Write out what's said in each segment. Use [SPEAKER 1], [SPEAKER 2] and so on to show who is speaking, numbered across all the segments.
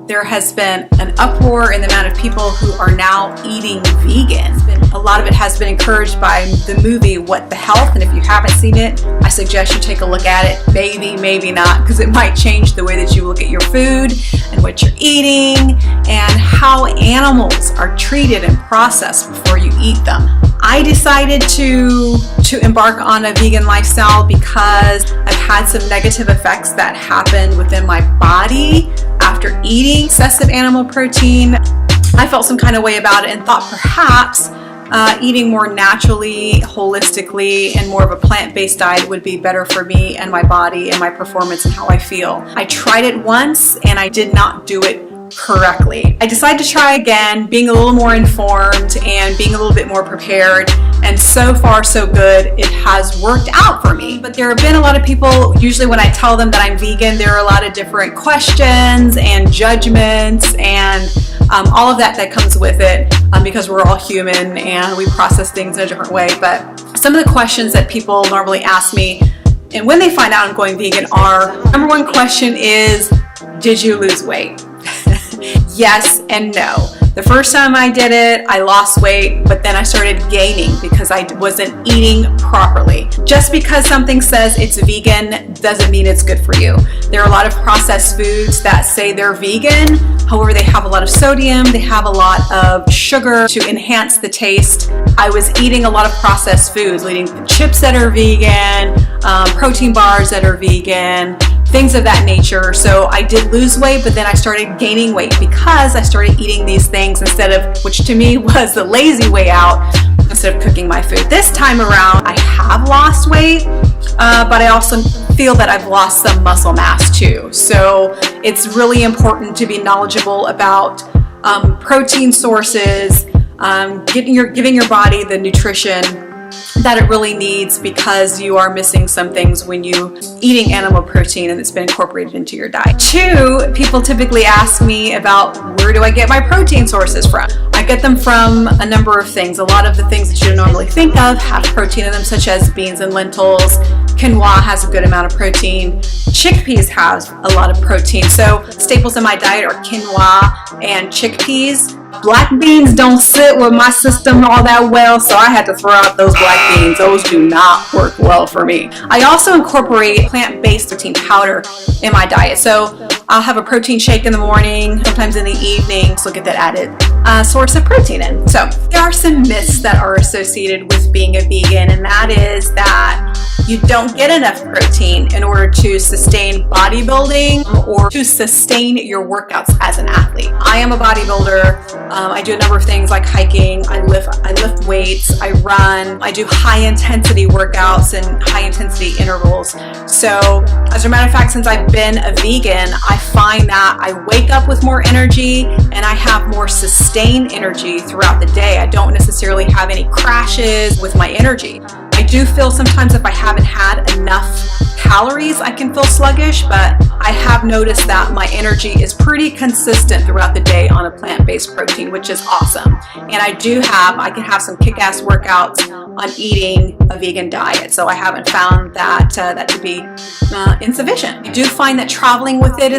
[SPEAKER 1] there has been an uproar in the amount of people who are now eating vegan. A lot of it has been encouraged by the movie What the Health, and if you haven't seen it, I suggest you take a look at it. Maybe not, because it might change the way that you look at your food and what you're eating and how animals are treated and processed before you eat them. I decided to embark on a vegan lifestyle because I've had some negative effects that happened within my body after eating excessive animal protein. I felt some kind of way about it and thought perhaps eating more naturally, holistically, and more of a plant-based diet would be better for me and my body and my performance and how I feel. I tried it once and I did not do it correctly. I decided to try again, being a little more informed and being a little bit more prepared, and so far so good. It has worked out for me. But there have been a lot of people, usually when I tell them that I'm vegan, there are a lot of different questions and judgments and all of that comes with it, because we're all human and we process things in a different way. But some of the questions that people normally ask me, and when they find out I'm going vegan, are, number one question is, did you lose weight? Yes and no. The first time I did it, I lost weight, but then I started gaining because I wasn't eating properly. Just because something says it's vegan doesn't mean it's good for you. There are a lot of processed foods that say they're vegan. However, they have a lot of sodium, they have a lot of sugar to enhance the taste. I was eating a lot of processed foods, eating chips that are vegan, protein bars that are vegan, things of that nature. So I did lose weight, but then I started gaining weight because I started eating these things instead of, which to me was the lazy way out, instead of cooking my food. This time around, I have lost weight, but I also feel that I've lost some muscle mass too. So it's really important to be knowledgeable about protein sources, giving your body the nutrition that it really needs, because you are missing some things when you eating animal protein and it's been incorporated into your diet. Two, people typically ask me about where do I get my protein sources from. I get them from a number of things. A lot of the things that you normally think of have protein in them, such as beans and lentils. Quinoa has a good amount of protein. Chickpeas have a lot of protein. So staples in my diet are quinoa and chickpeas. Black beans don't sit with my system all that well, so I had to throw out those black beans. Those do not work well for me. I also incorporate plant-based protein powder in my diet. So I'll have a protein shake in the morning, sometimes in the evening, so get that added source of protein in. So there are some myths that are associated with being a vegan, and that is that you don't get enough protein in order to sustain bodybuilding or to sustain your workouts as an athlete. I am a bodybuilder. I do a number of things like hiking, I lift weights, I run, I do high intensity workouts and high intensity intervals. So as a matter of fact, since I've been a vegan, I find that I wake up with more energy and I have more sustained energy throughout the day. I don't necessarily have any crashes with my energy. I do feel sometimes if I haven't had enough calories, I can feel sluggish, but I have noticed that my energy is pretty consistent throughout the day on a plant-based protein, which is awesome. And I can have some kick-ass workouts on eating a vegan diet. So I haven't found that to be insufficient. I do find that traveling with it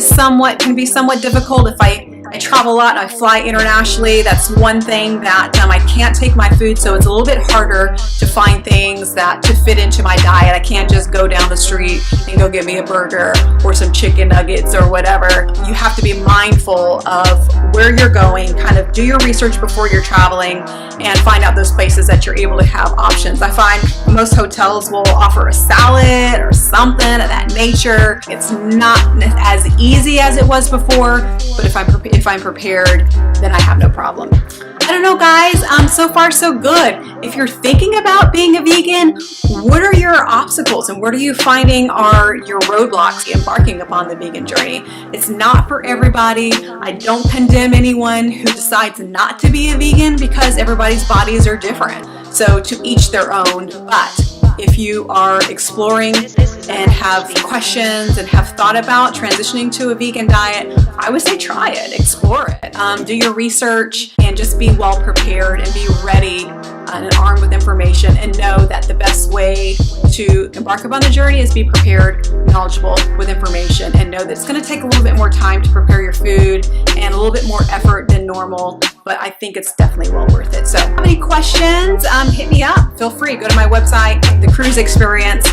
[SPEAKER 1] can be somewhat difficult. If I travel a lot and I fly internationally, that's one thing that I can't take my food, so it's a little bit harder to find things that to fit into my diet. I can't just go down the street and go get me a burger or some chicken nuggets or whatever. You have to be mindful of where you're going, kind of do your research before you're traveling and find out those places that you're able to have options. I find most hotels will offer a salad or something of that nature. It's not as easy as it was before, but if I'm prepared, then I have no problem. I don't know, guys, so far so good. If you're thinking about being a vegan, what are your obstacles and what are you finding are your roadblocks embarking upon the vegan journey? It's not for everybody. I don't condemn anyone who decides not to be a vegan because everybody's bodies are different. So to each their own, but if you are exploring and have questions and have thought about transitioning to a vegan diet, I would say try it, explore it, do your research, and just be well prepared and be ready and armed with information, and know that the best way to embark upon the journey is be prepared, knowledgeable with information, and know that it's going to take a little bit more time to prepare your food and a little bit more effort than normal, but I think it's definitely well worth it. So if you have any questions, hit me up. Feel free. Go to my website, The Cruz Experience.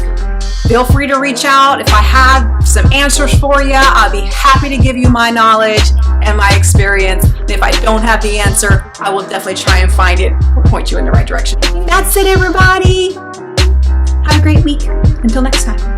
[SPEAKER 1] Feel free to reach out. If I have some answers for you, I'll be happy to give you my knowledge and my experience. And if I don't have the answer, I will definitely try and find it or point you in the right direction. That's it, everybody. Have a great week. Until next time.